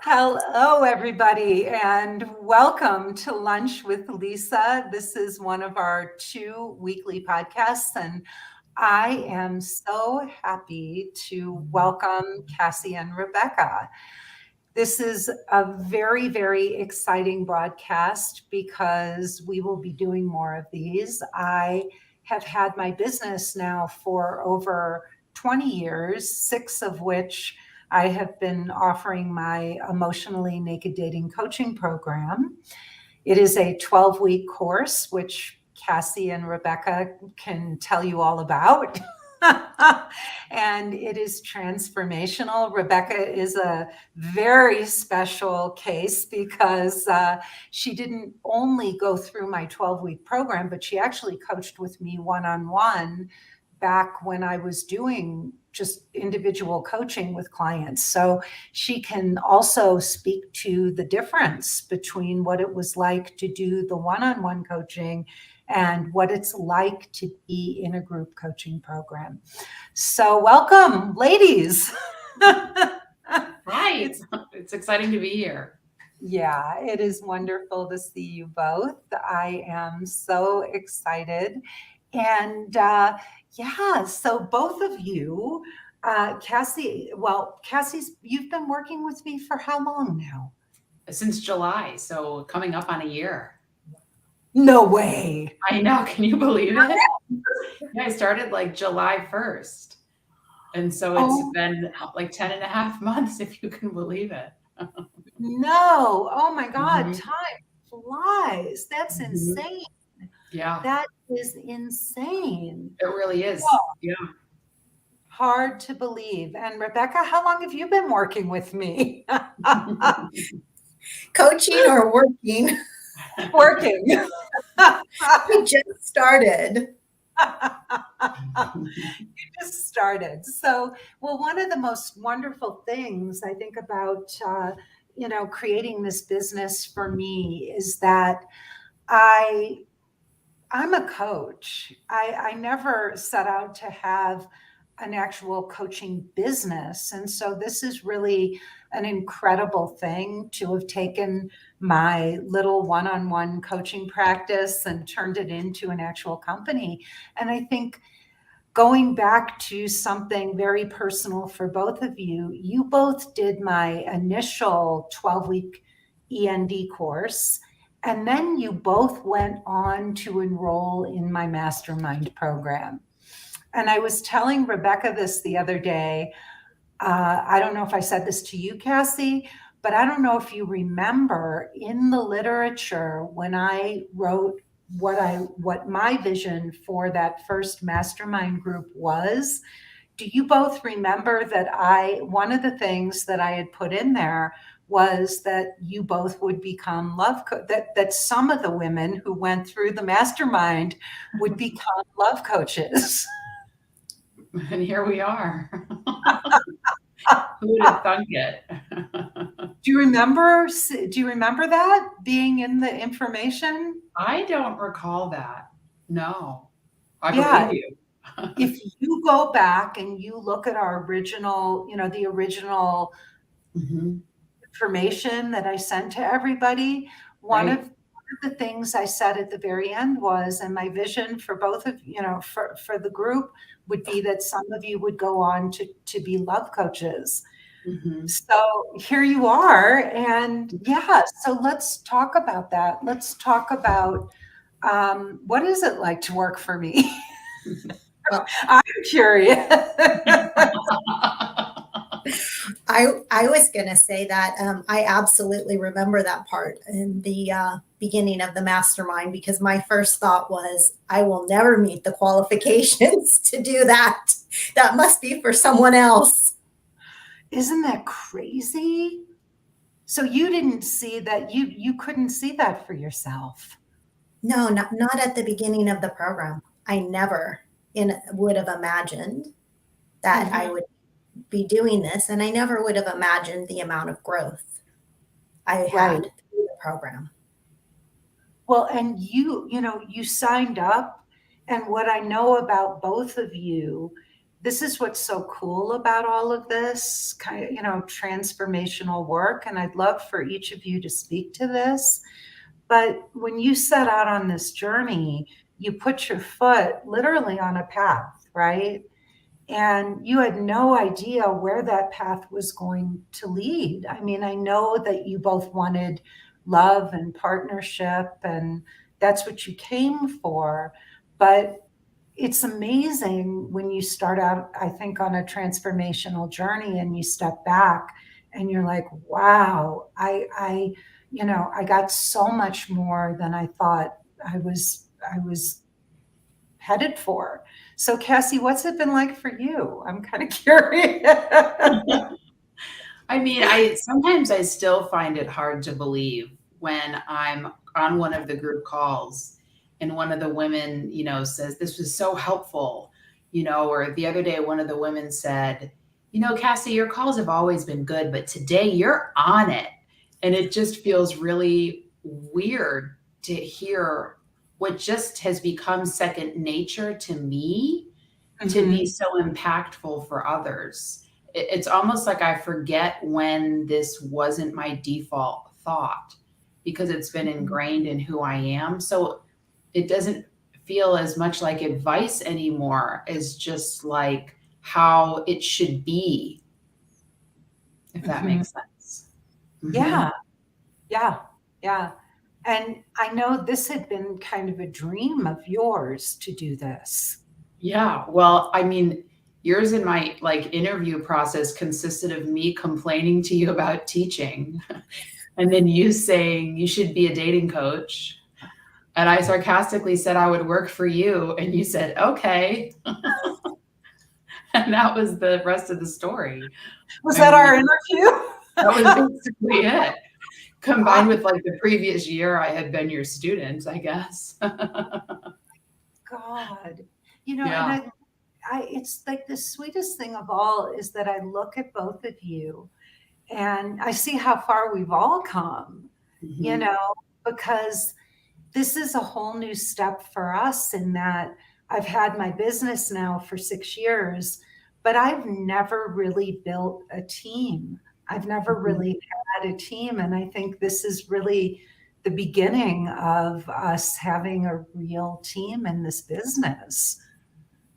Hello, everybody, and welcome to Lunch with Lisa. This is one of our two weekly podcasts, and I am so happy to welcome Cassie and Rebecca. This is a very, very exciting broadcast because we will be doing more of these. I have had my business now for over 20 years, six of which I have been offering my emotionally naked dating coaching program. It is a 12-week course, which Cassie and Rebecca can tell you all about. And it is transformational. Rebecca is a very special case because she didn't only go through my 12-week program, but she actually coached with me one-on-one back when I was doing just individual coaching with clients. So she can also speak to the difference between what it was like to do the one-on-one coaching and what it's like to be in a group coaching program. So welcome, ladies. Right. It's exciting to be here. Yeah, it is wonderful to see you both. I am so excited. And so both of you, Cassie's, you've been working with me for how long now? Since July, so coming up on a year. No way. I know. Can you believe it? Yeah, I started like July 1st. And so it's been like 10 and a half months, if you can believe it. No. Oh my God. Mhm. Time flies. That's Mhm. insane. Yeah, That is insane. it really is. Oh, Yeah. hard to believe. And Rebecca, how long have you been working with me? Coaching or working? Working. We just started. You just started. So, well, one of the most wonderful things I think about, creating this business for me is that I I'm a coach. I never set out to have an actual coaching business. And so this is really an incredible thing to have taken my little one on one coaching practice and turned it into an actual company. And I think going back to something very personal for both of you, you both did my initial 12-week END course, and then you both went on to enroll in my mastermind program. And I was telling Rebecca this the other day. I don't know if I said this to you, Cassie, but I don't know if you remember in the literature when I wrote what my vision for that first mastermind group was. Do you both remember that one of the things that I had put in there was that you both would become that some of the women who went through the mastermind would become love coaches. And here we are. Who would have thunk it? Do you remember that being in the information? I don't recall that. No, I Yeah, believe you. if you go back and you look at our original, the original Mhm. information that I sent to everybody, Right. one of the things I said at the very end was, and my vision for both of, for the group would be that some of you would go on to be love coaches. Mhm. So here you are. And yeah, so let's talk about that. Let's talk about what is it like to work for me? Well, I'm curious. I was going to say that I absolutely remember that part in the beginning of the mastermind because my first thought was, I will never meet the qualifications to do that. That must be for someone else. Isn't that crazy? So you didn't see that, you couldn't see that for yourself. No, not at the beginning of the program. I never would have imagined that Mhm. I would be doing this, and I never would have imagined the amount of growth I Right. had through the program. Well, and you signed up, and what I know about both of you, this is what's so cool about all of this kind of, transformational work. And I'd love for each of you to speak to this. But when you set out on this journey, you put your foot literally on a path, right? And you had no idea where that path was going to lead. I mean, I know that you both wanted love and partnership, and that's what you came for. But it's amazing when you start out, I think, on a transformational journey and you step back and you're like, wow, I got so much more than I thought I was headed for. So, Cassie, what's it been like for you? I'm kind of curious. I mean, I sometimes I still find it hard to believe when I'm on one of the group calls and one of the women, says this was so helpful, or the other day one of the women said, Cassie, your calls have always been good, but today you're on it. And it just feels really weird to hear what just has become second nature to me to be so impactful for others. It's almost like I forget when this wasn't my default thought because it's been ingrained in who I am. So it doesn't feel as much like advice anymore as just like how it should be, if that makes sense. Yeah, yeah, yeah. And I know this had been kind of a dream of yours to do this. Yeah. Well, I mean, yours in my interview process consisted of me complaining to you about teaching and then you saying you should be a dating coach. And I sarcastically said I would work for you. And you said, okay. And that was the rest of the story. Was that our interview? That was basically it. Combined with the previous year I had been your student, I guess. God, Yeah. and it's like the sweetest thing of all is that I look at both of you and I see how far we've all come, because this is a whole new step for us in that I've had my business now for 6 years, but I've never really built a team. I've never really had a team. And I think this is really the beginning of us having a real team in this business,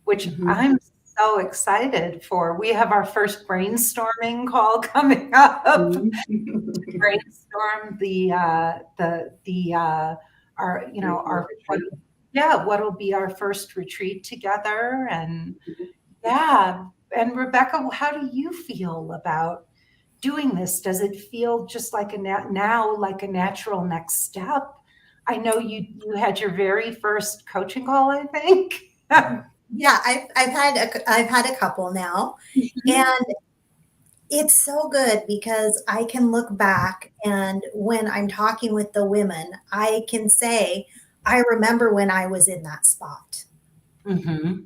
which I'm so excited for. We have our first brainstorming call coming up. Brainstorm what'll be our first retreat together. And and Rebecca, how do you feel about doing this? Does it feel just like now like a natural next step? I know you had your very first coaching call, I think. Yeah, I've had a couple now, and it's so good because I can look back and when I'm talking with the women, I can say, I remember when I was in that spot.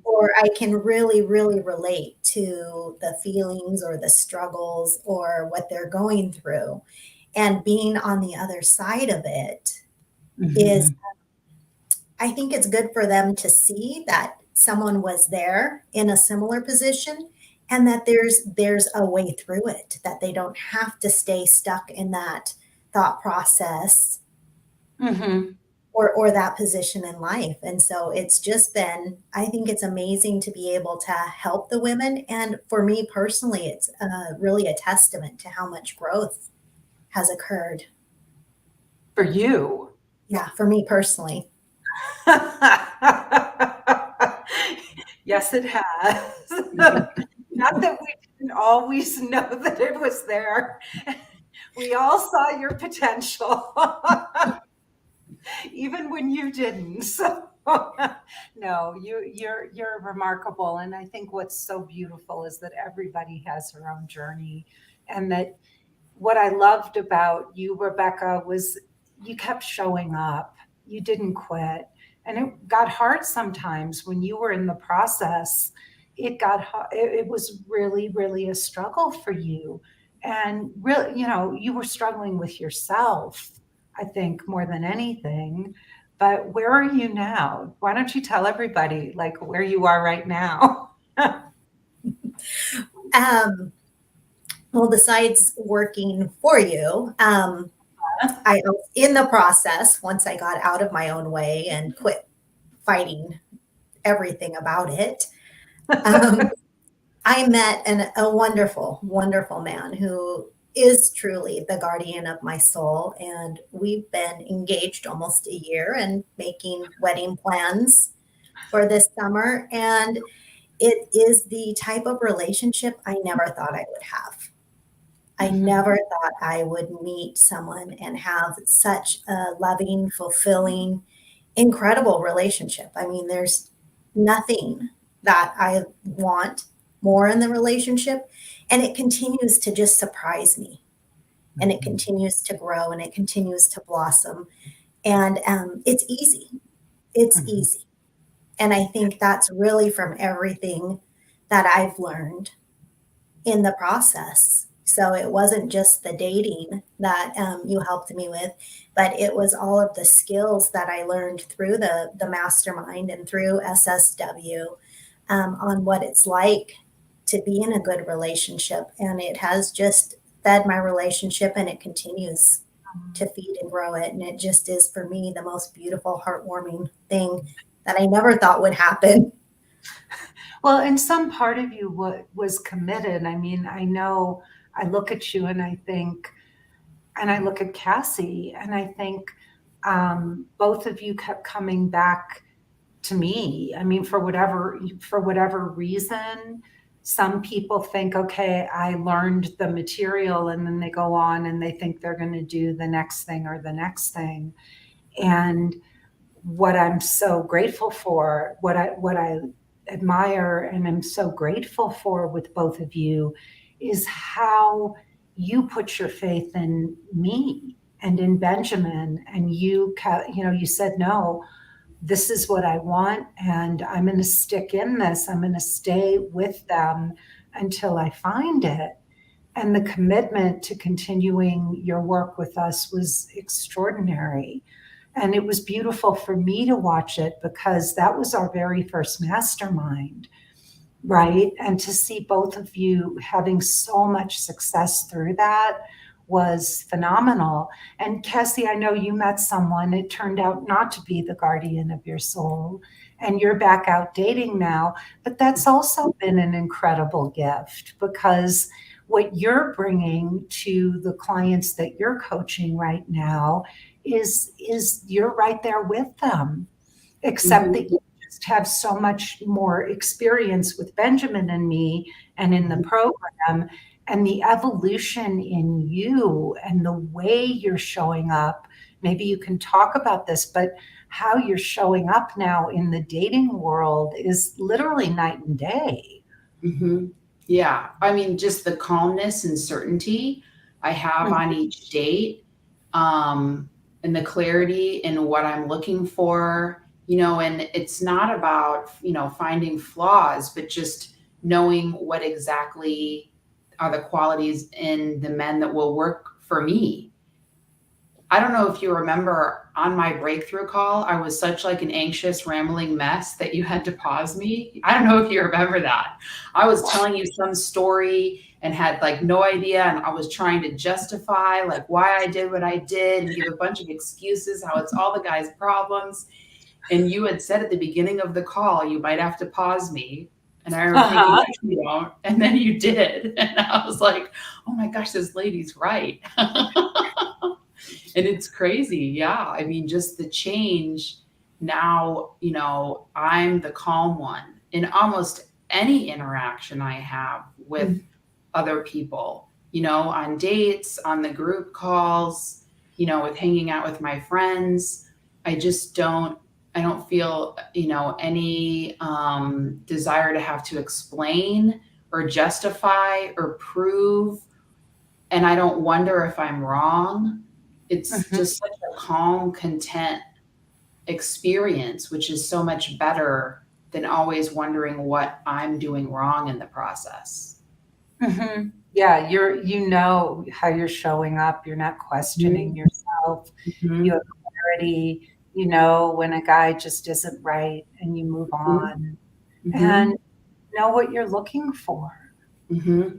Or I can really, really relate to the feelings or the struggles or what they're going through. And being on the other side of it is, I think it's good for them to see that someone was there in a similar position and that there's a way through it, that they don't have to stay stuck in that thought process or that position in life. And so it's just been, I think it's amazing to be able to help the women. And for me personally, it's really a testament to how much growth has occurred. For you? Yeah, for me personally. Yes, it has. Not that we didn't always know that it was there. We all saw your potential, even when you didn't. So, no, you're remarkable. And I think what's so beautiful is that everybody has her own journey, and that what I loved about you, Rebecca, was you kept showing up. You didn't quit. And it got hard sometimes when you were in the process. It got hard. It was really, really a struggle for you. And really, you were struggling with yourself, I think, more than anything. But where are you now? Why don't you tell everybody where you are right now? Um, well, besides working for you, I was in the process once I got out of my own way and quit fighting everything about it. Um, I met a wonderful, wonderful man who is truly the guardian of my soul. And we've been engaged almost a year and making wedding plans for this summer. And it is the type of relationship I never thought I would have. I never thought I would meet someone and have such a loving, fulfilling, incredible relationship. I mean, there's nothing that I want more in the relationship. And it continues to just surprise me. And it continues to grow and it continues to blossom. And it's easy. It's easy. And I think that's really from everything that I've learned in the process. So it wasn't just the dating that you helped me with, but it was all of the skills that I learned through the mastermind and through SSW on what it's like to be in a good relationship. And it has just fed my relationship and it continues to feed and grow it. And it just is for me the most beautiful, heartwarming thing that I never thought would happen. Well, and some part of you was committed. I mean, I know I look at you and I think, and I look at Cassie and I think both of you kept coming back to me. I mean, for whatever reason, some people think, okay, I learned the material, and then they go on and they think they're going to do the next thing or the next thing. And what I'm so grateful for, what I admire and am so grateful for with both of you is how you put your faith in me and in Benjamin, and you said, no, this is what I want, and I'm going to stick in this. I'm going to stay with them until I find it. And the commitment to continuing your work with us was extraordinary. And it was beautiful for me to watch it because that was our very first mastermind, right? And to see both of you having so much success through that was phenomenal. And Cassie, I know you met someone, it turned out not to be the guardian of your soul, and you're back out dating now. But that's also been an incredible gift because what you're bringing to the clients that you're coaching right now is you're right there with them, except that you just have so much more experience with Benjamin and me and in the program, and the evolution in you and the way you're showing up. Maybe you can talk about this, but how you're showing up now in the dating world is literally night and day. Mm-hmm. Yeah. I mean, just the calmness and certainty I have on each date, and the clarity in what I'm looking for, and it's not about, finding flaws, but just knowing what exactly are the qualities in the men that will work for me. I don't know if you remember on my breakthrough call, I was such like an anxious, rambling mess that you had to pause me. I don't know if you remember that. I was telling you some story and had like no idea. And I was trying to justify like why I did what I did and give a bunch of excuses, how it's all the guy's problems. And you had said at the beginning of the call, you might have to pause me. And I remember thinking, actually, you don't. And then you did. And I was like, oh my gosh, this lady's right. And it's crazy. Yeah. I mean, just the change now, I'm the calm one in almost any interaction I have with other people, on dates, on the group calls, with hanging out with my friends. I don't feel, any desire to have to explain or justify or prove. And I don't wonder if I'm wrong. It's just such a calm, content experience, which is so much better than always wondering what I'm doing wrong in the process. Mm-hmm. Yeah, you know how you're showing up. You're not questioning yourself. You have clarity. You know when a guy just isn't right, and you move on, and know what you're looking for. Mm-hmm.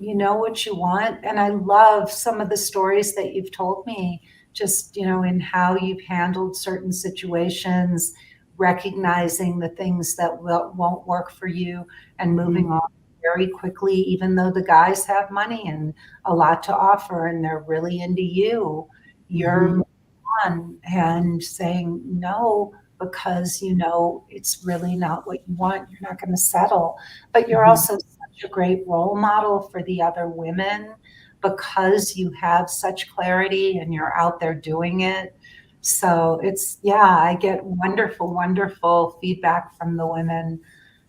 You know what you want. And I love some of the stories that you've told me, just, in how you've handled certain situations, recognizing the things that won't work for you and Mm-hmm. moving on very quickly, even though the guys have money and a lot to offer and they're really into you. You're Mm-hmm. on and saying no because it's really not what you want. You're not going to settle. But you're Mm-hmm. also such a great role model for the other women because you have such clarity and you're out there doing it. So yeah, I get wonderful, wonderful feedback from the women,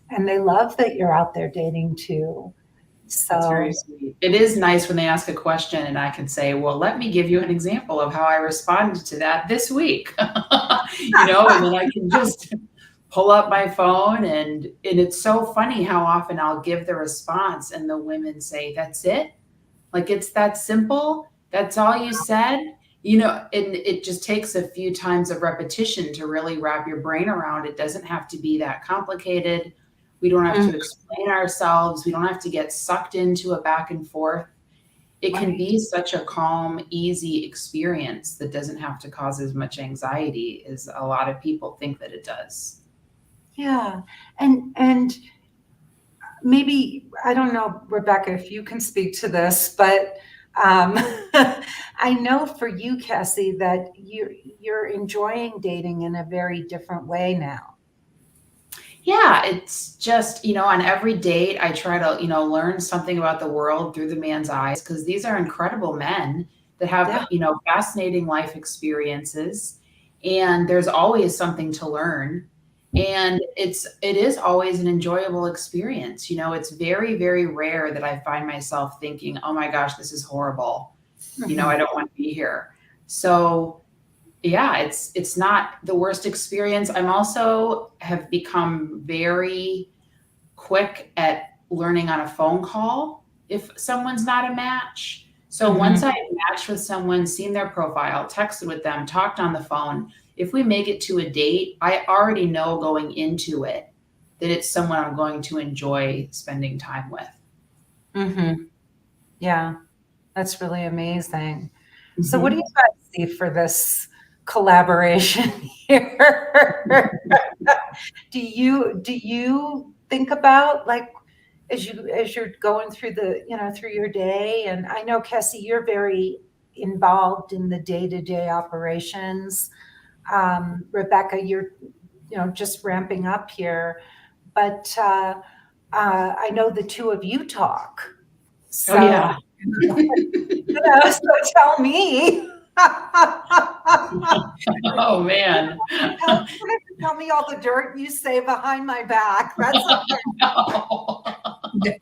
and they love that you're out there dating too. That's very So, sweet. It is nice when they ask a question and I can say, well, let me give you an example of how I responded to that this week. And then I can just pull up my phone and it's so funny how often I'll give the response and the women say, that's it? Like it's that simple? That's all you said? And it just takes a few times of repetition to really wrap your brain around. It doesn't have to be that complicated. We don't have mm, to explain ourselves. We don't have to get sucked into a back and forth. It can right. be such a calm, easy experience that doesn't have to cause as much anxiety as a lot of people think that it does. Yeah. And maybe, I don't know, Rebecca, if you can speak to this, but um, I know for you, Cassie, that you're enjoying dating in a very different way now. Yeah, it's just, on every date, I try to, learn something about the world through the man's eyes because these are incredible men that Yeah. have, fascinating life experiences. And there's always something to learn. And it is always an enjoyable experience. It's very, very rare that I find myself thinking, oh my gosh, this is horrible. I Mhm. don't want to be here. So yeah, it's not the worst experience. I'm also have become very quick at learning on a phone call if someone's not a match. So once Mhm. I matched with someone, seen their profile, texted with them, talked on the phone, if we make it to a date, I already know going into it that it's someone I'm going to enjoy spending time with. Mhm. Yeah, that's really amazing. So what do you Mhm. guys see for this collaboration here? Do you think about, like, as you're going through through your day, and I know, Cassie, you're very involved in the day-to-day operations. Rebecca, you're just ramping up here, but I know the two of you talk. Oh So, yeah. so tell me. Oh man. You don't have to tell me all the dirt you say behind my back. That's No. Yeah.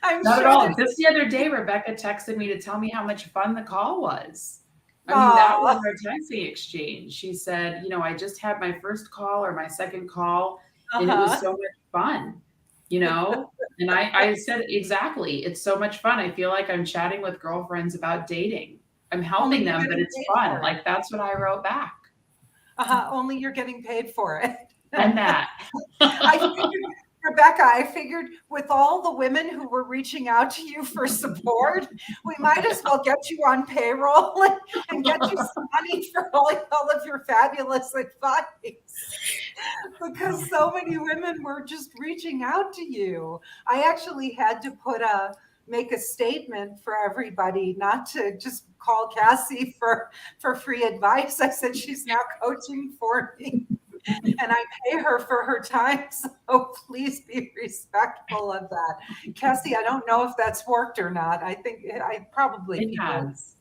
I'm Not at sure all. there's. Just the other day, Rebecca texted me to tell me how much fun the call was. I mean, that was Oh, our texting exchange. She said, I just had my first call or my second call, and it was uh-huh. so much fun, you know? And I said, exactly. It's so much fun. I feel like I'm chatting with girlfriends about dating. I'm Only helping you're them, but getting it's paid fun. for it. Like, that's what I wrote back. Only you're getting paid for it. And that. I figured, Rebecca, I figured with all the women who were reaching out to you for support, we might as well get you on payroll and get you some money for all of your fabulous advice. Because so many women were just reaching out to you. I actually had to make a statement for everybody not to just call Cassie for free advice. I said she's now coaching for me and I pay her for her time. So please be respectful of that. Cassie, I don't know if that's worked or not. I think I probably It people. has.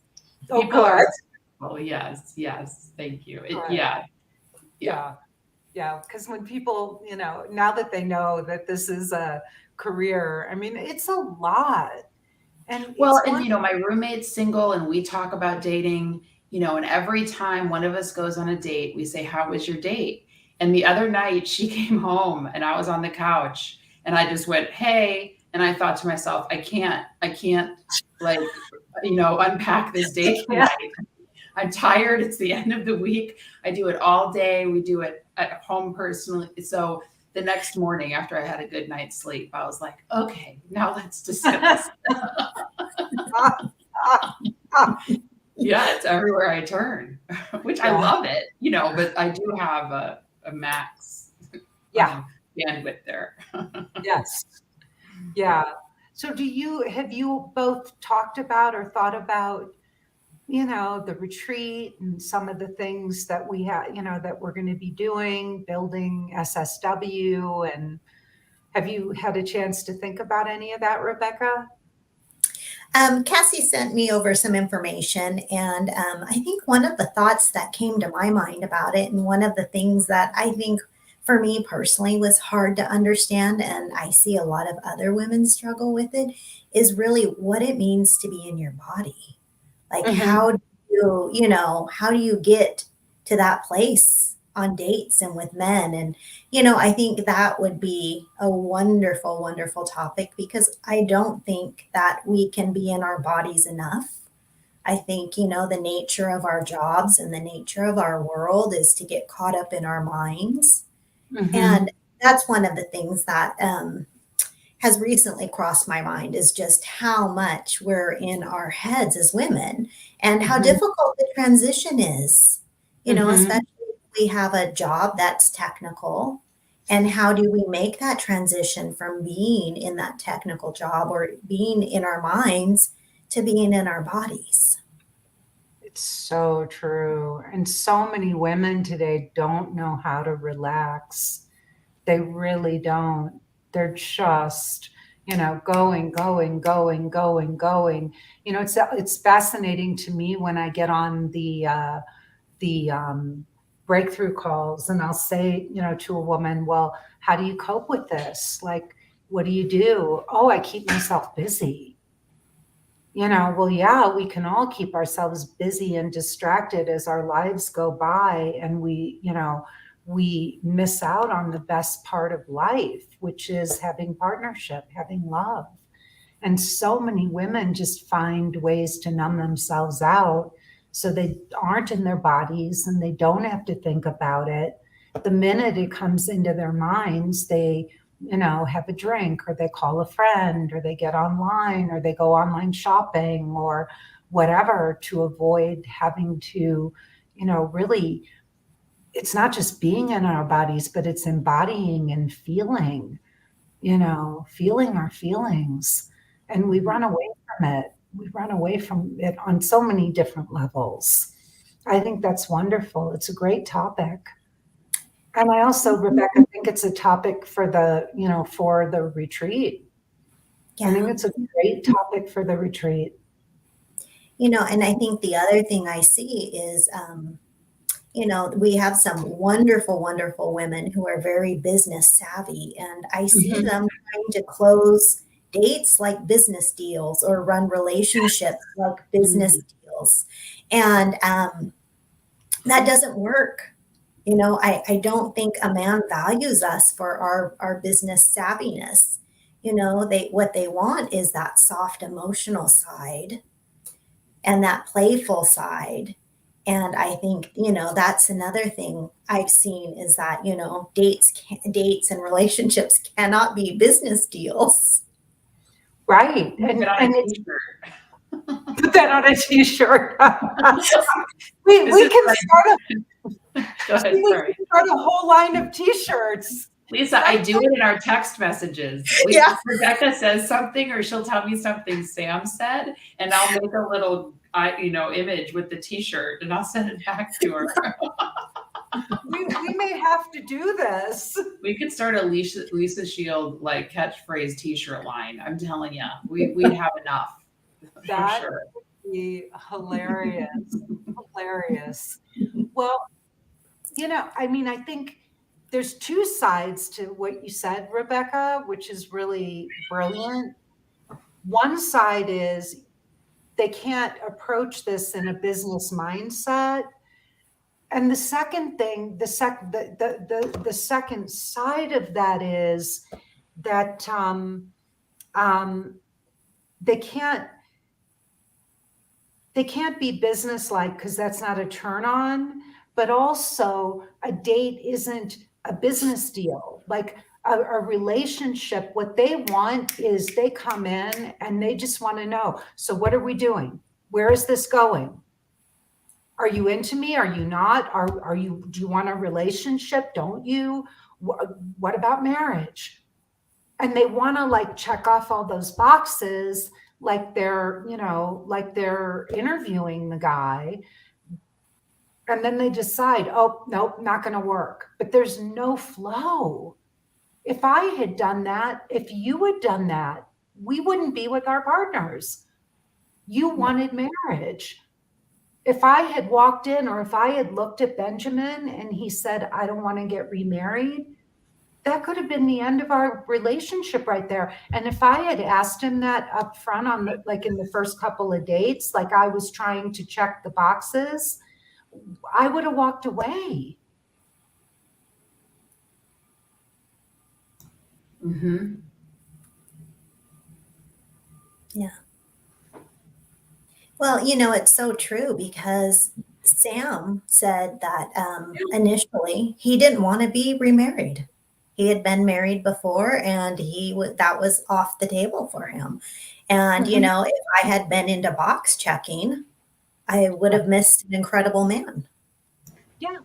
Oh, People are good. respectful. Yes, yes. Thank you. Good. Yeah, yeah. Yeah. Yeah. Because when people, now that they know that this is a career, I mean, it's a lot. And Well, it's and one. my roommate's single and we talk about dating, and every time one of us goes on a date, we say, how was your date? And the other night she came home and I was on the couch and I just went, hey. And I thought to myself, I can't like, unpack this date Yeah. tonight. I'm tired. It's the end of the week. I do it all day. We do it at home personally. So the next morning after I had a good night's sleep, I was like, okay, now let's discuss. Yeah, it's everywhere I turn, which I Yeah. love it, but I do have a max Yeah. bandwidth there. Yes. Yeah. So have you both talked about or thought about, the retreat and some of the things that we have, that we're going to be doing, building SSW, and have you had a chance to think about any of that, Rebecca? Cassie sent me over some information, and I think one of the thoughts that came to my mind about it, and one of the things that I think for me personally was hard to understand, and I see a lot of other women struggle with it, is really what it means to be in your body. Like, Mm-hmm. how do you get to that place on dates and with men? And, I think that would be a wonderful, wonderful topic because I don't think that we can be in our bodies enough. I think, the nature of our jobs and the nature of our world is to get caught up in our minds. Mm-hmm. And that's one of the things that has recently crossed my mind is just how much we're in our heads as women and how Mm-hmm. difficult the transition is, Mm-hmm. especially if we have a job that's technical. And how do we make that transition from being in that technical job or being in our minds to being in our bodies? It's so true. And so many women today don't know how to relax. They really don't. They're just, going, going, going, going, going. It's fascinating to me when I get on the breakthrough calls, and I'll say, to a woman, well, how do you cope with this? Like, what do you do? Oh, I keep myself busy. Well, yeah, we can all keep ourselves busy and distracted as our lives go by, and we miss out on the best part of life, which is having partnership, having love. And so many women just find ways to numb themselves out so they aren't in their bodies and they don't have to think about it. The minute it comes into their minds, they, have a drink, or they call a friend, or they get online, or they go online shopping, or whatever, to avoid having to, really, it's not just being in our bodies, but it's embodying and feeling our feelings. And we run away from it. We run away from it on so many different levels. I think that's wonderful. It's a great topic. And I also, Rebecca, think it's a topic for the retreat. I think Yeah. it's a great topic for the retreat. And I think the other thing I see is, we have some wonderful, wonderful women who are very business savvy, and I see Mhm. them trying to close dates like business deals or run relationships like business Mm. deals. And that doesn't work. I don't think a man values us for our business savviness. What they want is that soft emotional side and that playful side. And I think, that's another thing I've seen is that, dates and relationships cannot be business deals. Right. Get on a And it's t-shirt. put that on a t-shirt. we This we is can like, start go ahead, we sorry. can start a whole line of t-shirts. Lisa, I do it in our text messages. Yeah. Rebecca says something, or she'll tell me something Sam said, and I'll make a little, image with the T-shirt, and I'll send it back to her. We may have to do this. We could start a Lisa Shield like catchphrase T-shirt line. I'm telling you, we'd have enough for That sure. would be hilarious. Hilarious. Well, I mean, I think there's two sides to what you said, Rebecca, which is really brilliant. One side is they can't approach this in a business mindset. And the second thing, the second side of that is that um, they can't they can't be businesslike because that's not a turn on. But also, a date isn't a business deal, like a relationship. What they want is they come in and they just want to know, so what are we doing? Where is this going? Are you into me? Are you not? Are you, do you want a relationship? Don't you? What about marriage? And they want to like check off all those boxes, like they're, you know, like they're interviewing the guy. And then they decide, oh, nope, not going to work. But there's no flow. If I had done that, if you had done that, we wouldn't be with our partners. You wanted marriage. If I had walked in, or if I had looked at Benjamin and he said, I don't want to get remarried, that could have been the end of our relationship right there. And if I had asked him that up front on the, like in the first couple of dates, like I was trying to check the boxes, I would have walked away. Mm-hmm. Yeah. Well, you know, it's so true because Sam said that initially he didn't want to be remarried. He had been married before, and that was off the table for him. And you Mhm. know, if I had been into box checking, I would have missed an incredible man. Yeah,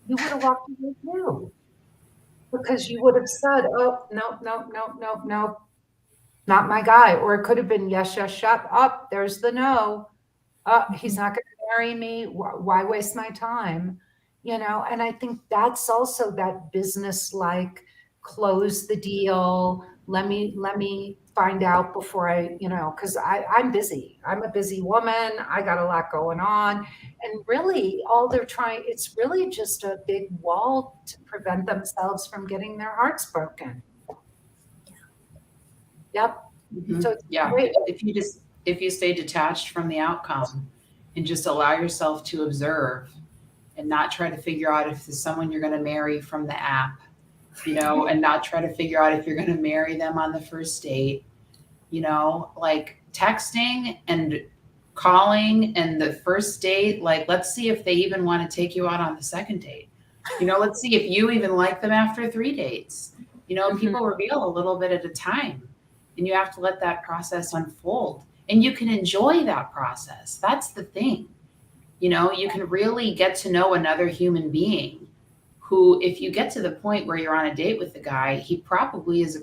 you would have walked away too, because you would have said, oh, no, no, no, no, no, not my guy. Or it could have been, yes, yes, shut up. There's the no. He's not going to marry me. Why waste my time? You know, and I think that's also that business like, close the deal. Let me find out before I, you know, because I'm busy. I'm a busy woman. I got a lot going on. And really, all they're trying, it's really just a big wall to prevent themselves from getting their hearts broken. Yep. Mm-hmm. So it's Yeah. great. If you stay detached from the outcome and just allow yourself to observe and not try to figure out if there's someone you're going to marry from the app, you know, and not try to figure out if you're going to marry them on the first date, you know, like texting and calling and the first date, like, let's see if they even want to take you out on the second date. You know, let's see if you even like them after 3 dates. You know, Mhm. people reveal a little bit at a time, and you have to let that process unfold. And you can enjoy that process. That's the thing. You know, you can really get to know another human being who, if you get to the point where you're on a date with the guy, he probably is a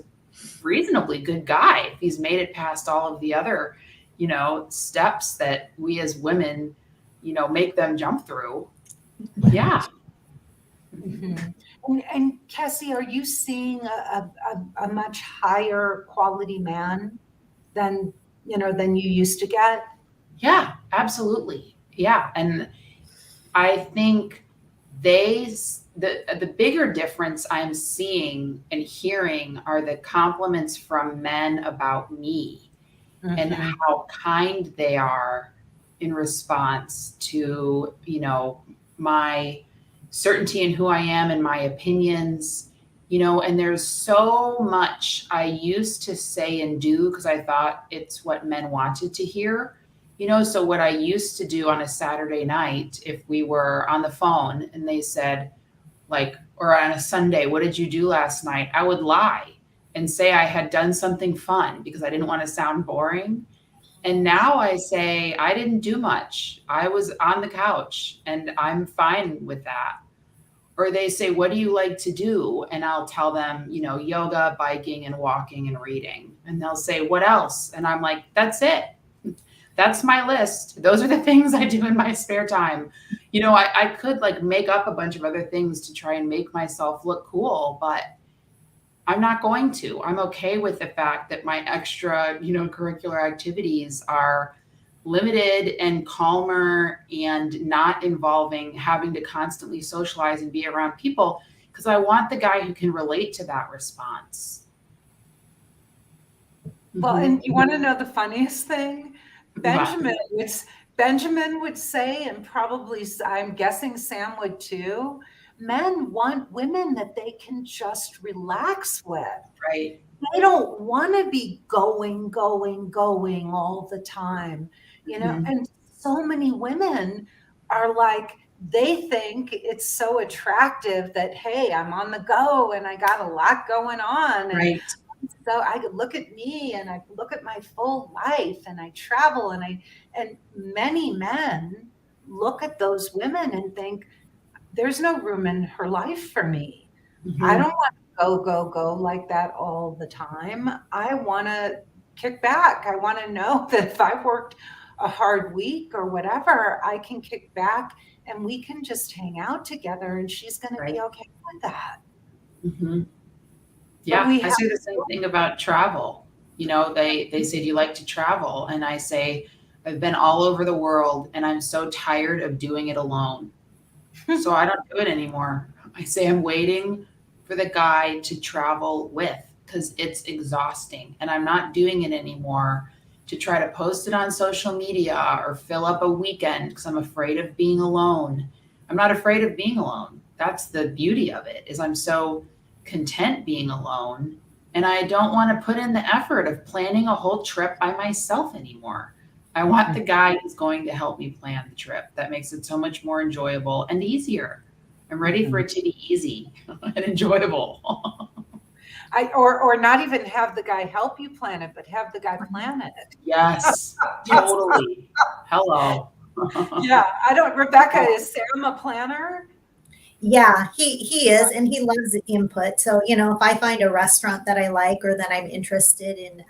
reasonably good guy if he's made it past all of the other, you know, steps that we as women, you know, make them jump through. Yeah. Mhm. And Cassie, are you seeing a much higher quality man than, you know, than you used to get? Yeah, absolutely. Yeah. And I think the bigger difference I'm seeing and hearing are the compliments from men about me and Mhm. how kind they are in response to, you know, my certainty in who I am and my opinions, you know. And there's so much I used to say and do because I thought it's what men wanted to hear, you know. So what I used to do on a Saturday night, if we were on the phone and they said, like, or on a Sunday, what did you do last night? I would lie and say I had done something fun because I didn't want to sound boring. And now I say, I didn't do much. I was on the couch and I'm fine with that. Or they say, what do you like to do? And I'll tell them, you know, yoga, biking, and walking and reading. And they'll say, what else? And I'm like, that's it. That's my list. Those are the things I do in my spare time. You know, I could like make up a bunch of other things to try and make myself look cool, but I'm not going to. I'm okay with the fact that my extra, you know, curricular activities are limited and calmer and not involving having to constantly socialize and be around people because I want the guy who can relate to that response. Well, Mhm. and you want to know the funniest thing? But Benjamin would say, and probably I'm guessing Sam would too. Men want women that they can just relax with. right. They don't want to be going, going, going all the time, you know. Mhm. And so many women are like, they think it's so attractive that, hey, I'm on the go and I got a lot going on. And Right. so I could look at me and I look at my full life and I travel and many men look at those women and think, there's no room in her life for me. I Mhm. don't want to go like that all the time. I want to kick back. I want to know that if I've worked a hard week or whatever, I can kick back and we can just hang out together and she's going to Right. be okay with that. Mhm. But Yeah, we I have, say the same thing about travel. You know, they say, "Do you like to travel?" And I say, "I've been all over the world and I'm so tired of doing it alone. So I don't do it anymore." I say I'm waiting for the guy to travel with because it's exhausting and I'm not doing it anymore to try to post it on social media or fill up a weekend because I'm afraid of being alone. I'm not afraid of being alone. That's the beauty of it is I'm so content being alone and I don't want to put in the effort of planning a whole trip by myself anymore. I want the guy who's going to help me plan the trip. That makes it so much more enjoyable and easier. I'm ready for it to be easy and enjoyable. or not even have the guy help you plan it, but have the guy plan it. Yes, totally. Hello. Yeah, I don't. Rebecca, is Sam a planner? Yeah, he is, and he loves input. So, if I find a restaurant that I like or that I'm interested in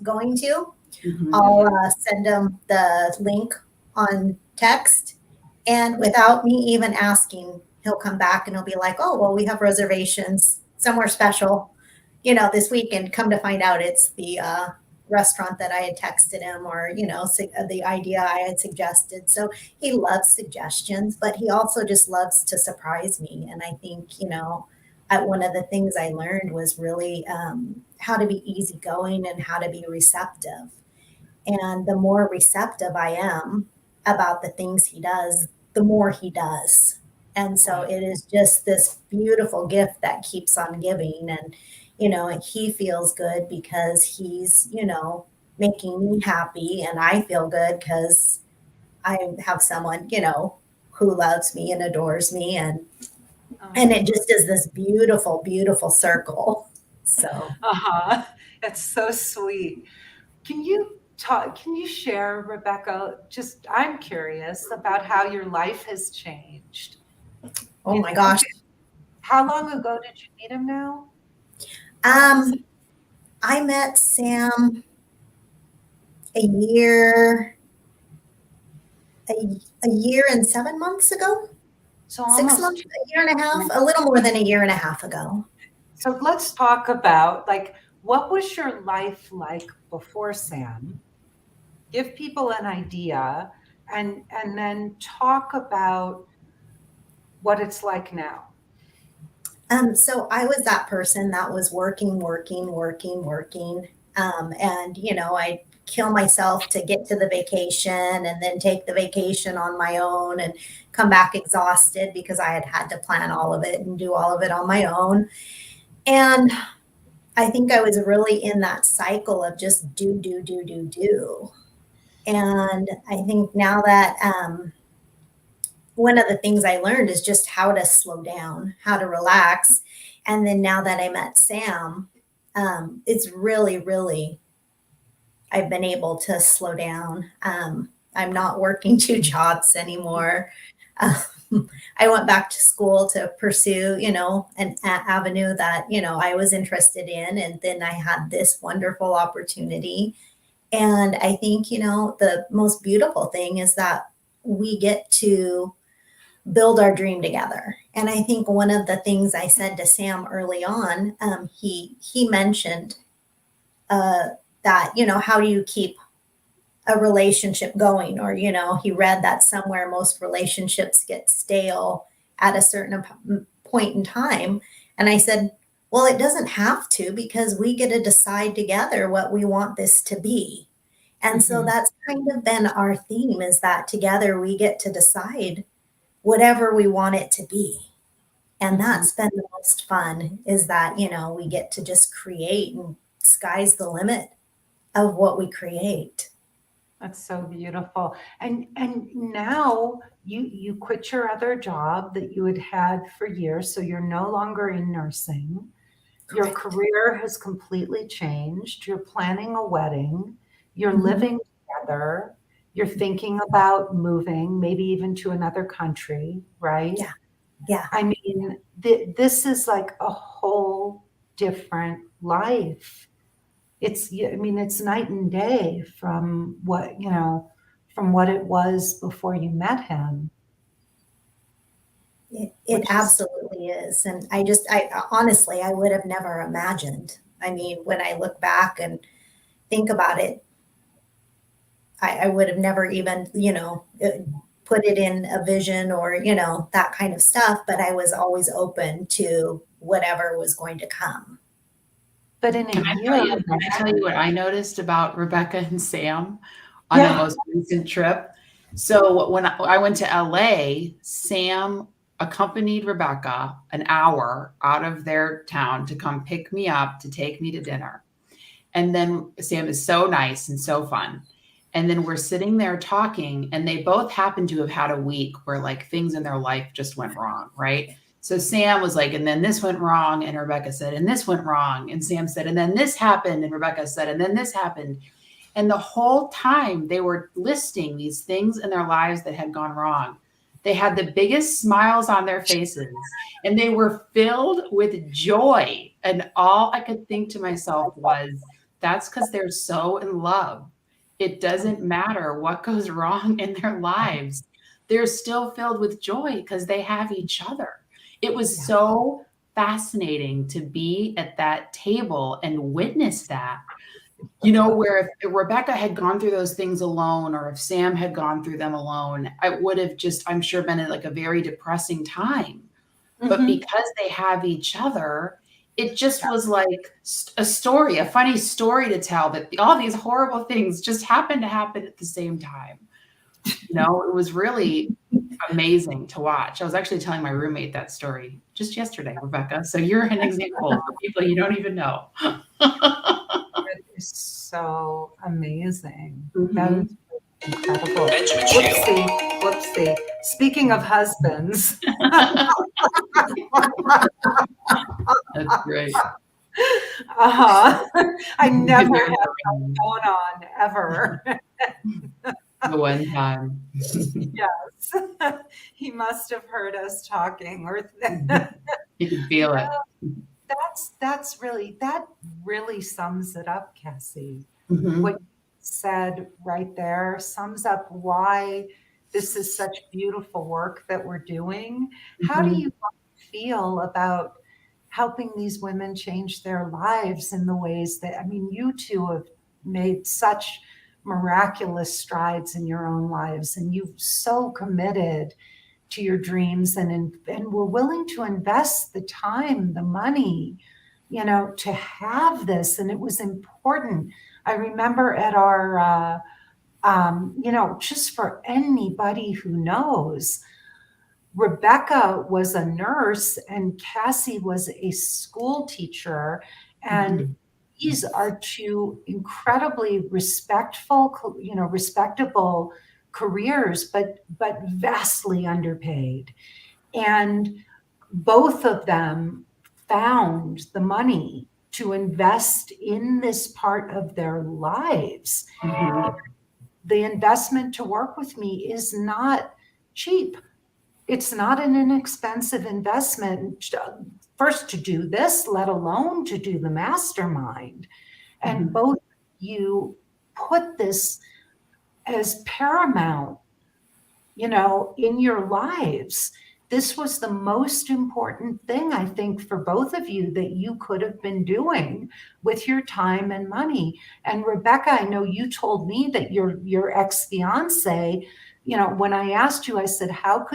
going to, Mhm. I'll send him the link on text. And without me even asking, he'll come back and he'll be like, oh, well, we have reservations somewhere special, this weekend. Come to find out it's the restaurant that I had texted him or, the idea I had suggested. So he loves suggestions, but he also just loves to surprise me. And I think, one of the things I learned was really how to be easygoing and how to be receptive. And the more receptive I am about the things he does, the more he does. And so Right. it is just this beautiful gift that keeps on giving. And, and he feels good because he's, making me happy. And I feel good because I have someone, who loves me and adores me. And it just is this beautiful, beautiful circle. So. Uh-huh. That's so sweet. Can you share, Rebecca, just I'm curious about how your life has changed. Oh You my know, gosh. how long ago did you meet him now? Um, I met Sam a year, a, a year and 7 months ago, So six almost months, a year and a half, a little more than a year and a half ago. so let's talk about like what was your life like before Sam? Give people an idea and then talk about what it's like now. So I was that person that was working, working, working, working. And, I kill myself to get to the vacation and then take the vacation on my own and come back exhausted because I had to plan all of it and do all of it on my own. And I think I was really in that cycle of just do, do, do, do, do. And I think now that one of the things I learned is just how to slow down, how to relax. And then now that I met Sam, it's really, really, I've been able to slow down. I'm not working two jobs anymore. I went back to school to pursue, an avenue that, I was interested in. And then I had this wonderful opportunity. And I think, the most beautiful thing is that we get to build our dream together. And I think one of the things I said to Sam early on, he mentioned uh, that, how do you keep a relationship going? Or, he read that somewhere most relationships get stale at a certain point in time. And I said, well, it doesn't have to because we get to decide together what we want this to be. And so Mhm. that's kind of been our theme is that together we get to decide whatever we want it to be. And Mhm. that's been the most fun is that, we get to just create and sky's the limit of what we create. That's so beautiful. And now you quit your other job that you had had for years, so you're no longer in nursing. Your Correct. career has completely changed. You're planning a wedding. You're Mhm. living together. You're thinking about moving, maybe even to another country, right? Yeah. Yeah. I mean, this is like a whole different life. It's, yeah, I mean, it's night and day from what, from what it was before you met him, It which is, absolutely is. And I honestly, I would have never imagined. I mean, when I look back and think about it, I would have never even, put it in a vision or, that kind of stuff. But I was always open to whatever was going to come. but in a year, Can I tell you what I noticed about Rebecca and Sam on the yeah, most recent trip? So when I went to LA, Sam accompanied Rebecca an hour out of their town to come pick me up to take me to dinner. And then Sam is so nice and so fun. And then we're sitting there talking, and they both happen to have had a week where like things in their life just went wrong, right? So Sam was like, and then this went wrong. And Rebecca said, and this went wrong. And Sam said, and then this happened. And Rebecca said, and then this happened. And the whole time they were listing these things in their lives that had gone wrong. They had the biggest smiles on their faces and they were filled with joy. And all I could think to myself was, that's because they're so in love. It doesn't matter what goes wrong in their lives. They're still filled with joy because they have each other. It was yeah, so fascinating to be at that table and witness that. Where if Rebecca had gone through those things alone, or if Sam had gone through them alone, I would have just, I'm sure, been at like a very depressing time. But Mhm. because they have each other, it just was like a story, a funny story to tell that all these horrible things just happened to happen at the same time. It was really amazing to watch. I was actually telling my roommate that story just yesterday, Rebecca. So you're an example for people you don't even know. it is so amazing. That Mhm. is incredible. Whoopsie, whoopsie. Speaking of husbands, That's great. I You could never hear had from phone on ever. the one time. Yes. He must have heard us talking or You could feel it. that really sums it up, Cassie. What Mhm. you said right there sums up why this is such beautiful work that we're doing. How do Mhm. you feel about helping these women change their lives in the ways that, I mean, you two have made such miraculous strides in your own lives, and you've so committed to your dreams and we're willing to invest the time, the money, to have this. And it was important. I remember at our, just for anybody who knows, Rebecca was a nurse and Cassie was a school teacher. And Mhm. these are two incredibly respectable careers, but vastly underpaid. And both of them found the money to invest in this part of their lives. Mhm. The investment to work with me is not cheap. It's not an inexpensive investment, first to do this, let alone to do the mastermind. And Mhm. both you put this as paramount, in your lives. This was the most important thing, I think, for both of you that you could have been doing with your time and money. And Rebecca, I know you told me that your ex-fiance, when I asked you, I said, how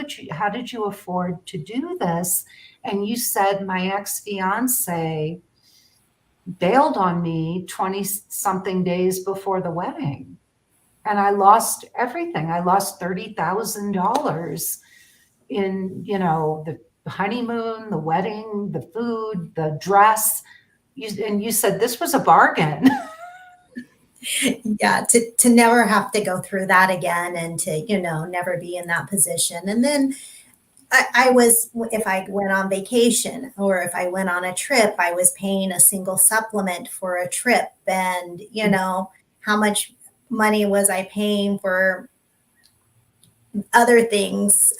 did you afford to do this? And you said, my ex-fiance bailed on me 20 something days before the wedding. And I lost everything. I lost $30,000 in, the honeymoon, the wedding, the food, the dress. And you said this was a bargain. Yeah, to never have to go through that again and to, never be in that position. And then I was, if I went on vacation or if I went on a trip, I was paying a single supplement for a trip. And, how much money was I paying for other things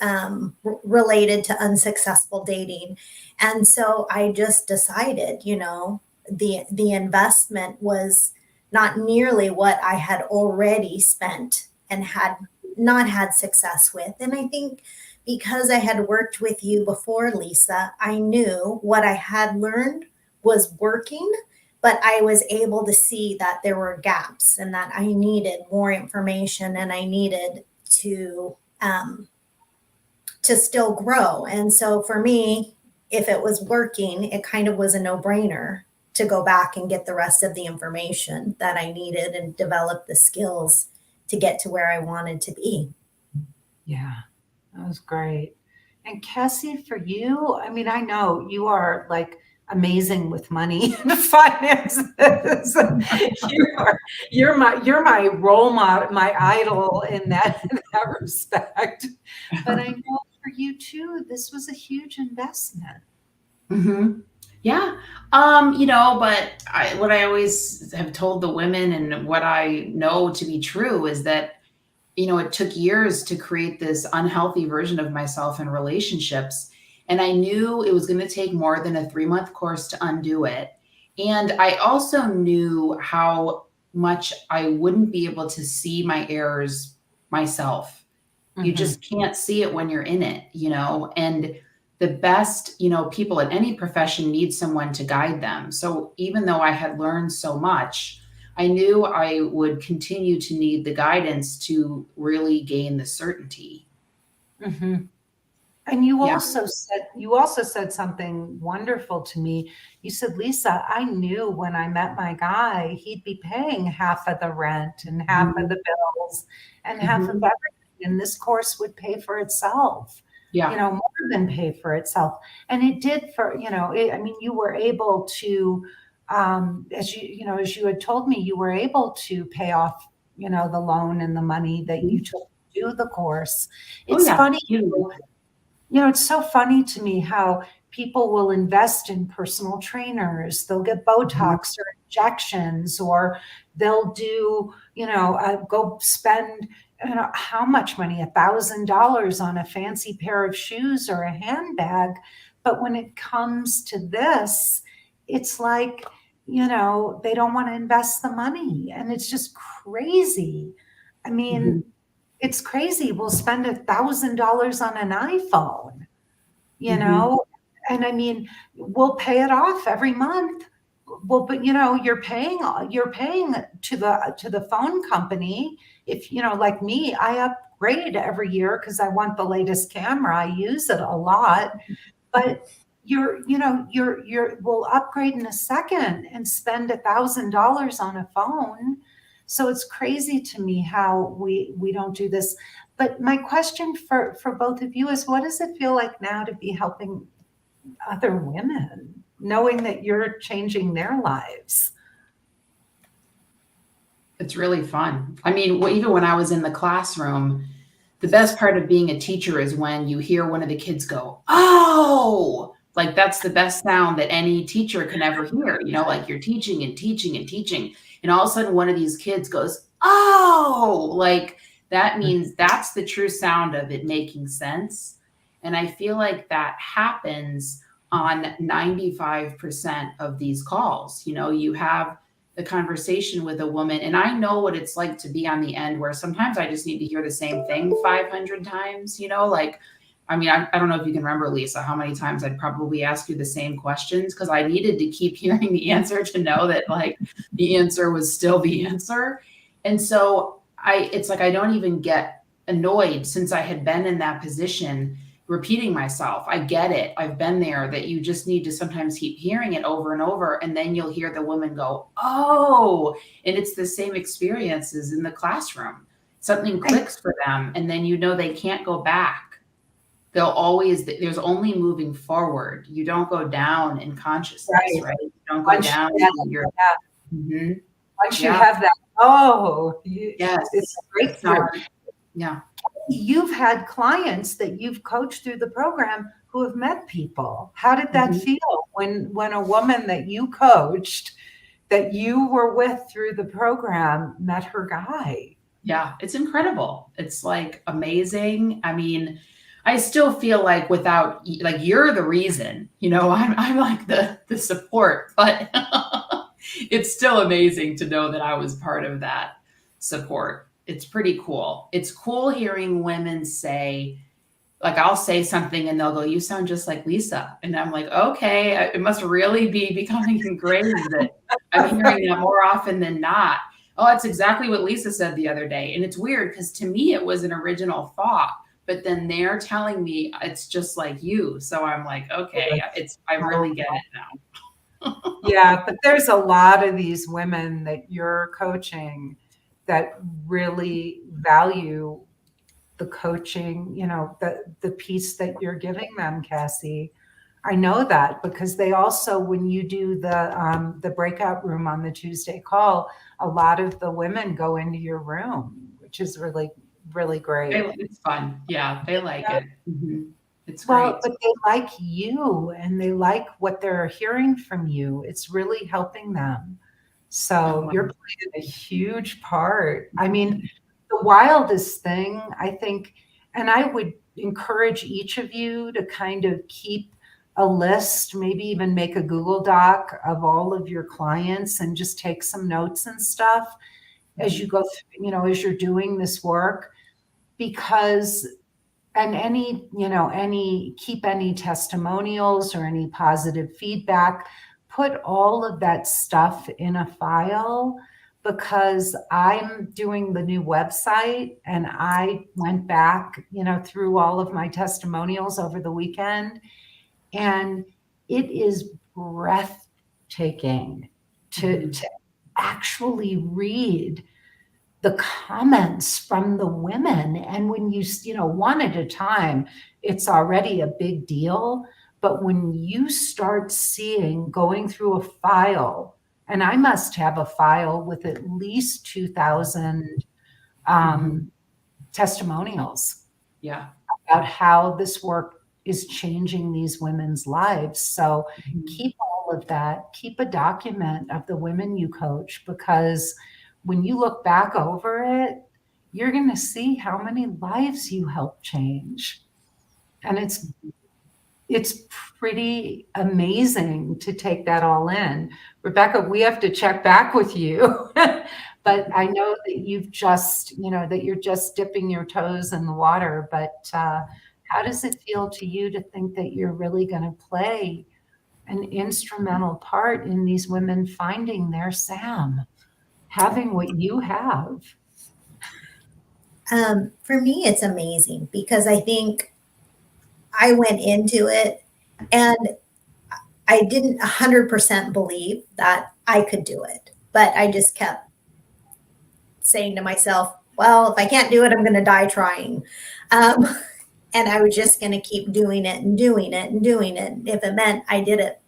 related to unsuccessful dating? And so I just decided, the investment was not nearly what I had already spent and had not had success with. And I think because I had worked with you before, Lisa, I knew what I had learned was working, but I was able to see that there were gaps and that I needed more information and I needed um, to still grow. And so for me, if it was working, it kind of was a no-brainer to go back and get the rest of the information that I needed and develop the skills to get to where I wanted to be. Yeah, that was great. And Cassie, for you, I mean, I know you are like amazing with money and finances. You're my role model, my idol in that respect. But I know for you too, this was a huge investment. Mm-hmm. Yeah. But what I always have told the women and what I know to be true is that, it took years to create this unhealthy version of myself in relationships. And I knew it was going to take more than a 3-month course to undo it. And I also knew how much I wouldn't be able to see my errors myself. You Mhm. just can't see it when you're in it, and the best, people in any profession need someone to guide them. So even though I had learned so much, I knew I would continue to need the guidance to really gain the certainty. Mhm. And you Yeah. also said you also said something wonderful to me. You said, "Lisa, I knew when I met my guy, he'd be paying half of the rent and half of Mhm. the bills and half of Mhm. everything, and this course would pay for itself, Yeah. more than pay for itself." And it did for, I mean, you were able to, as you had told me, you were able to pay off, the loan and the money that you Mhm. took to do the course. Oh, It's yeah. funny. It's so funny to me how people will invest in personal trainers. They'll get Mhm. Botox or injections, or they'll do, go spend, how much money, $1,000 on a fancy pair of shoes or a handbag. But when it comes to this, it's like, they don't want to invest the money. And it's just crazy. I Mhm. mean, it's crazy. We'll spend $1,000 on an iPhone, you Mhm. know? And I mean, we'll pay it off every month. Well, but you're paying to the phone company. If like me, I upgrade every year because I want the latest camera. I use it a lot, but we'll upgrade in a second and spend $1,000 on a phone. So it's crazy to me how we don't do this. But my question for both of you is, what does it feel like now to be helping other women, knowing that you're changing their lives? It's really fun. I mean, even when I was in the classroom, the best part of being a teacher is when you hear one of the kids go, "Oh!" Like that's the best sound that any teacher can ever hear. Like you're teaching and teaching and teaching, and all of a sudden one of these kids goes, "Oh!" Like that means that's the true sound of it making sense. And I feel like that happens on 95% of these calls. You have the conversation with a woman, and I know what it's like to be on the end where sometimes I just need to hear the same thing 500 times. Like, I mean, I don't know if you can remember, Lisa, how many times I'd probably ask you the same questions because I needed to keep hearing the answer to know that like the answer was still the answer. And so it's like I don't even get annoyed since I had been in that position repeating myself. I get it. I've been there, that you just need to sometimes keep hearing it over and over. And then you'll hear the woman go, "Oh," and it's the same experience as in the classroom. Something And clicks for them. And then they can't go back. There's only moving forward. You don't go down in consciousness, right, right? You don't go once down you, in your, yeah, Mhm. once you Yeah. have that Oh, Yes. it's a It's not, breakthrough. yeah. You've had clients that you've coached through the program who have met people. How did that Mhm. feel when a woman that you coached, that you were with through the program, met her guy? Yeah, it's incredible. It's like amazing. I mean, I still feel like without like you're the reason, I'm like the support, but it's still amazing to know that I was part of that support. It's pretty cool. It's cool hearing women say, like I'll say something and they'll go, "You sound just like Lisa." And I'm like, "Okay, it must really be becoming engraved that I'm hearing that more often than not." Oh, that's exactly what Lisa said the other day. And it's weird because to me it was an original thought, but then they're telling me it's just like you. So I'm like, okay, I really get it now. Yeah, but there's a lot of these women that you're coaching that really value the coaching, the piece that you're giving them, Cassie. I know that because they also, when you do the breakout room on the Tuesday call, a lot of the women go into your room, which is really, really great. It's fun. Yeah, they like it. It's Well, great. but they like you and they like what they're hearing from you. It's really helping them. So Oh, you're playing a huge part. I mean, the wildest thing, I think, and I would encourage each of you to kind of keep a list, maybe even make a Google Doc of all of your clients and just take some notes and stuff as you go through, as you're doing this work, because and keep any testimonials or any positive feedback, put all of that stuff in a file, because I'm doing the new website and I went back, through all of my testimonials over the weekend, and it is breathtaking to actually read the comments from the women. And when one at a time, it's already a big deal. But when you start seeing, going through a file, and I must have a file with at least 2,000 testimonials Yeah. about how this work is changing these women's lives. So keep all of that, keep a document of the women you coach, because when you look back over it, you're going to see how many lives you help change. And it's pretty amazing to take that all in. Rebecca, we have to check back with you. But I know that that you're just dipping your toes in the water. But how does it feel to you to think that you're really going to play an instrumental part in these women finding their Sam, having what you have? For me, it's amazing because I think I went into it and I didn't 100% believe that I could do it, but I just kept saying to myself, well, if I can't do it, I'm going to die trying. Um, and I was just going to keep doing it and doing it and doing it. If it meant I did it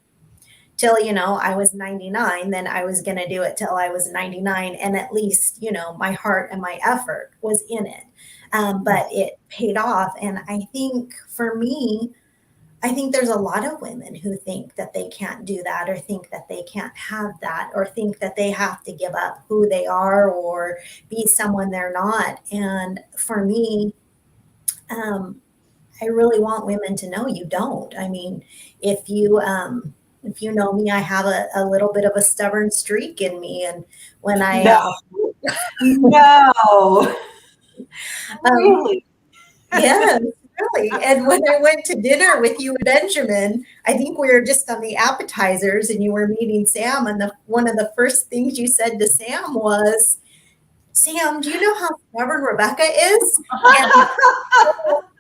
till, I was 99, then I was going to do it till I was 99. And at least, my heart and my effort was in it. But it paid off. And I think for me, I think there's a lot of women who think that they can't do that, or think that they can't have that, or think that they have to give up who they are or be someone they're not. And for me, I really want women to know you don't. I mean, if you know me, I have a little bit of a stubborn streak in me, and when No, no, um, really. yes, really. And when I went to dinner with you and Benjamin, I think we were just on the appetizers and you were meeting Sam. And one of the first things you said to Sam was, Sam, do you know how stubborn Rebecca is? And I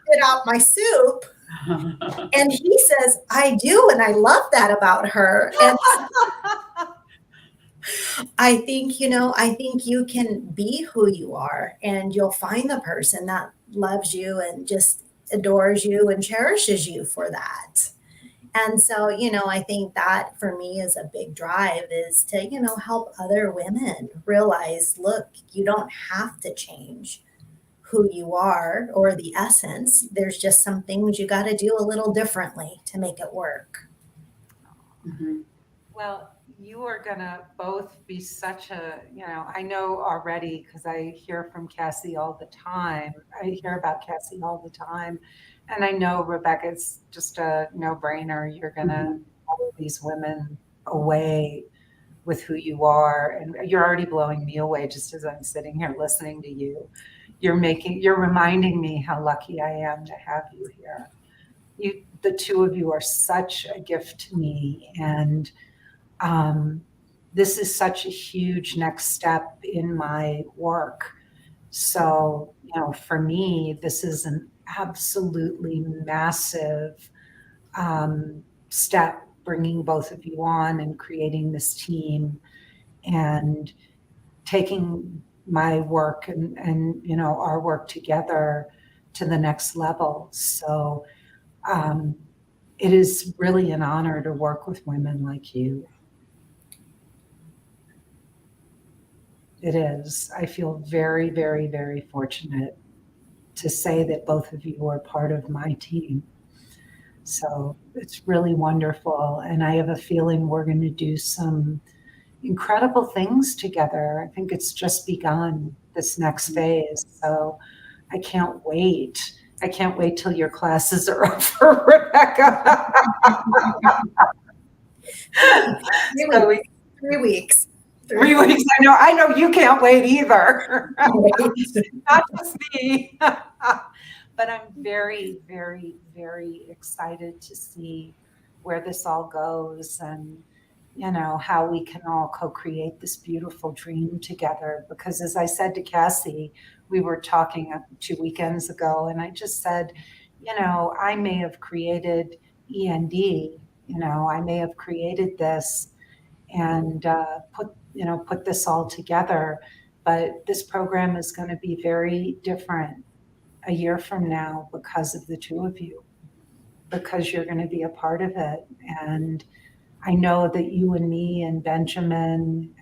spit out my soup. And he says, I do. And I love that about her. And I think you can be who you are and you'll find the person that loves you and just adores you and cherishes you for that. And so, I think that for me is a big drive is to, help other women realize, look, you don't have to change who you are or the essence. There's just some things you got to do a little differently to make it work. Mm-hmm. Well, you are going to both be such a, I know already because I hear from Cassie all the time. I hear about Cassie all the time. And I know, Rebecca, it's just a no brainer. You're going to blow these women away with who you are. And you're already blowing me away just as I'm sitting here listening to you. You're reminding me how lucky I am to have you here. The two of you are such a gift to me. And this is such a huge next step in my work. So, for me, this is an absolutely massive step, bringing both of you on and creating this team and taking my work and our work together to the next level. So it is really an honor to work with women like you. It is. I feel very, very, very fortunate to say that both of you are part of my team. So it's really wonderful. And I have a feeling we're going to do some incredible things together. I think it's just begun, this next phase. So I can't wait. I can't wait till your classes are up for Rebecca. 3 weeks. 3 weeks. I know you can't wait either. Not just me. But I'm very, very, very excited to see where this all goes and, how we can all co-create this beautiful dream together. Because as I said to Cassie, we were talking 2 weekends ago, and I just said, I may have created END, I may have created this and put this all together. But this program is going to be very different a year from now because of the two of you, because you're going to be a part of it. And I know that you and me and Benjamin,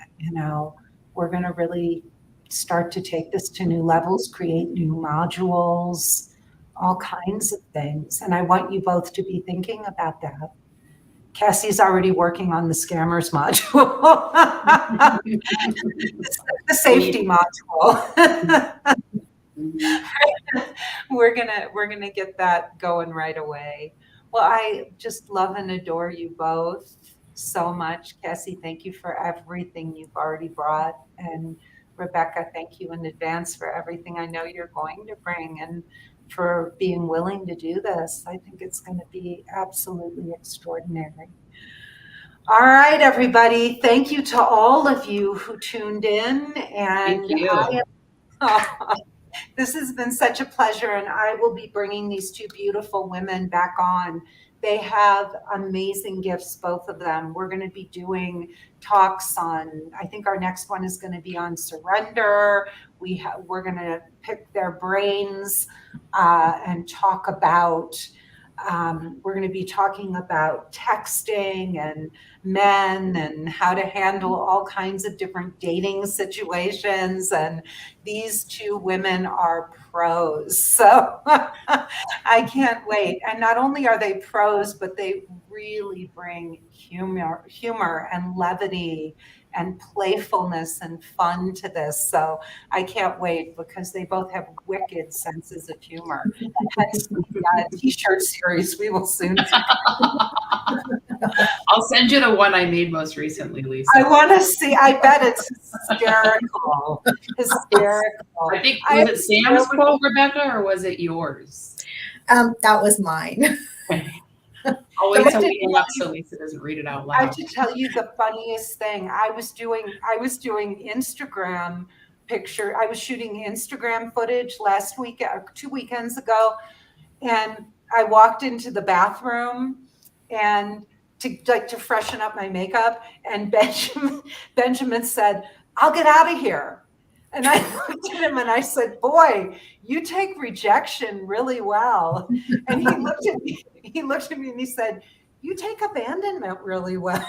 we're going to really start to take this to new levels, create new modules, all kinds of things. And I want you both to be thinking about that. Cassie's already working on the scammers module, the safety module. We're gonna get that going right away. Well, I just love and adore you both so much. Cassie, thank you for everything you've already brought. And Rebecca, thank you in advance for everything I know you're going to bring and for being willing to do this. I think it's going to be absolutely extraordinary. All right, everybody. Thank you to all of you who tuned in. And Thank you. This has been such a pleasure, and I will be bringing these two beautiful women back on. They have amazing gifts, both of them. We're going to be doing talks on, I think our next one is going to be on surrender. We're going to pick their brains and talk about, we're going to be talking about texting and men and how to handle all kinds of different dating situations. And these two women are pros. So I can't wait. And not only are they pros, but they really bring humor and levity and playfulness and fun to this. So I can't wait because they both have wicked senses of humor. Hence the t-shirt series we will soon I'll send you the one I made most recently, Lisa. I want to see. I bet it's hysterical. Hysterical. I think, was it Sam's quote, Rebecca, or was it yours? That was mine. I'll wait till we end so Lisa doesn't read it out loud. I have to tell you the funniest thing. I was doing Instagram picture. I was shooting Instagram footage last week, 2 weekends ago, and I walked into the bathroom and to freshen up my makeup, and Benjamin said, "I'll get out of here." And I looked at him and I said, "Boy, you take rejection really well." And he looked at me and he said, You take abandonment really well.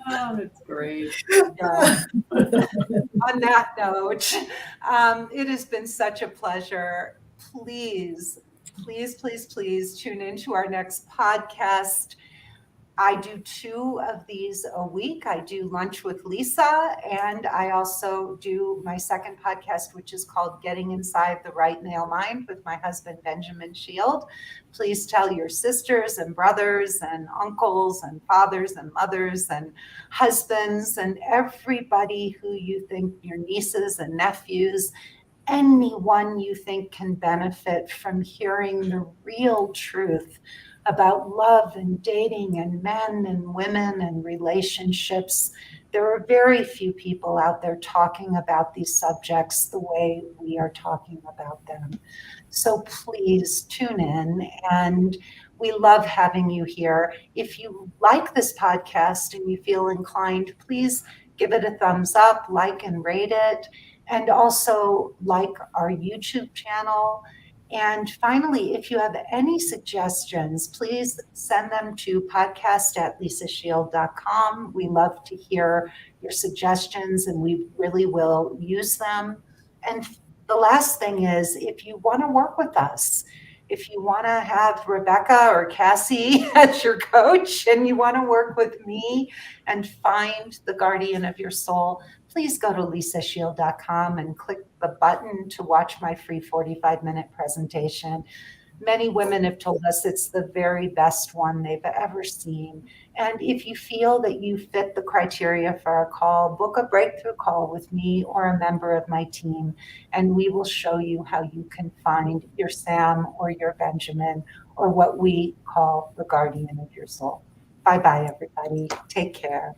Oh, that's great. Yeah. On that note, it has been such a pleasure. Please, please, please, please tune into our next podcast. I do 2 of these a week. I do Lunch with Lisa, and I also do my second podcast, which is called Getting Inside the Right Male Mind with my husband, Benjamin Shield. Please tell your sisters and brothers and uncles and fathers and mothers and husbands and everybody who you think, your nieces and nephews, anyone you think can benefit from hearing the real truth about love and dating and men and women and relationships. There are very few people out there talking about these subjects the way we are talking about them. So please tune in, and we love having you here. If you like this podcast and you feel inclined, please give it a thumbs up, like and rate it, and also like our YouTube channel. And finally, if you have any suggestions, please send them to podcast@lisashield.com. We love to hear your suggestions, and we really will use them. And the last thing is, if you want to work with us, if you want to have Rebecca or Cassie as your coach and you want to work with me and find the guardian of your soul, please go to lisashield.com and click the button to watch my free 45-minute presentation. Many women have told us it's the very best one they've ever seen. And if you feel that you fit the criteria for a call, book a breakthrough call with me or a member of my team, and we will show you how you can find your Sam or your Benjamin, or what we call the guardian of your soul. Bye-bye, everybody. Take care.